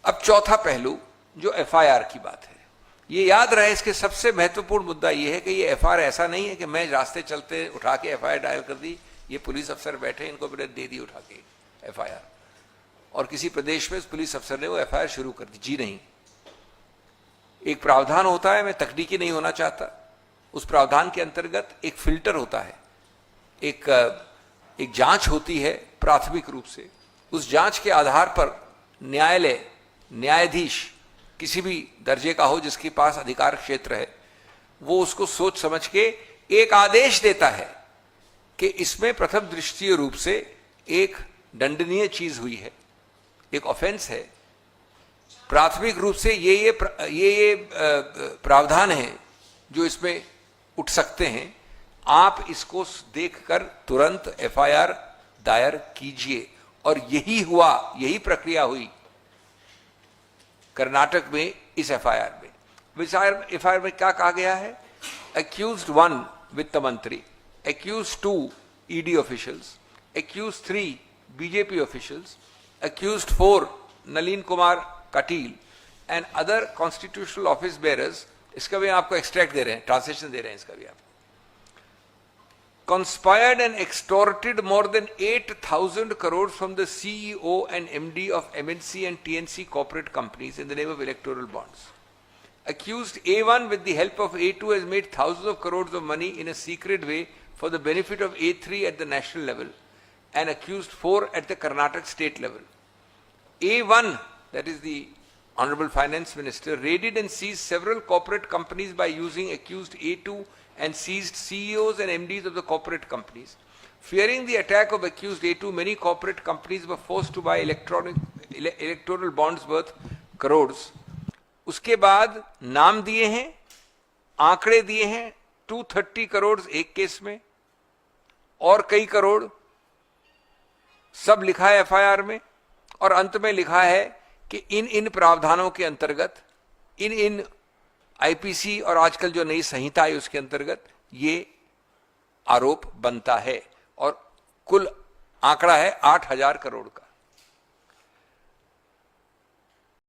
अब चौथा पहलू जो एफआईआर की बात है, ये याद रहे, इसके सबसे महत्वपूर्ण मुद्दा ये है कि ये एफआईआर ऐसा नहीं है कि मैं रास्ते चलते उठा के एफआईआर डायल कर दी, ये पुलिस अफसर बैठे इनको मैंने दे दी उठा के एफआईआर, और किसी प्रदेश में उस पुलिस अफसर ने वो एफआईआर शुरू कर दी। जी नहीं, एक प्रावधान होता है, मैं तकनीकी नहीं होना चाहता, उस प्रावधान के अंतर्गत एक फिल्टर होता है, एक जांच होती है प्राथमिक रूप से, उस जांच के आधार पर न्यायालय, न्यायाधीश किसी भी दर्जे का हो जिसके पास अधिकार क्षेत्र है, वो उसको सोच समझ के एक आदेश देता है कि इसमें प्रथम दृष्टीय रूप से एक दंडनीय चीज हुई है, एक ऑफेंस है, प्राथमिक रूप से ये प्रावधान है जो इसमें उठ सकते हैं, आप इसको देखकर तुरंत एफआईआर दायर कीजिए। और यही हुआ, यही प्रक्रिया हुई कर्नाटक में इस एफआईआर में। एफआईआर में क्या कहा गया है? एक्यूज्ड 1 वित्त मंत्री, accused 2 ED officials, accused 3 BJP officials, accused 4 Nalin Kumar Kateel and other constitutional office bearers. इसका भी आपको एक्सट्रैक्ट दे रहे हैं, ट्रांसलेशन दे रहे हैं इसका भी आप। Conspired and extorted more than 8,000 crores from the CEO and MD of MNC and TNC corporate companies in the name of electoral bonds. Accused A1 with the help of A2 has made thousands of crores of money in a secret way for the benefit of A3 at the national level and accused 4 at the Karnataka state level. A1, that is the Honorable Finance Minister, raided and seized several corporate companies by using accused A2 and seized CEOs and MDs of the corporate companies. Fearing the attack of accused A2, many corporate companies were forced to buy electoral bonds worth crores. उसके बाद नाम दिए हैं, आंकड़े दिए हैं, 230 करोड़ एक case में और कई करोड़, सब लिखा है एफआईआर में। और अंत में लिखा है कि इन प्रावधानों के अंतर्गत, इन आईपीसी और आजकल जो नई संहिता है उसके अंतर्गत ये आरोप बनता है। और कुल आंकड़ा है 8,000 करोड़ का।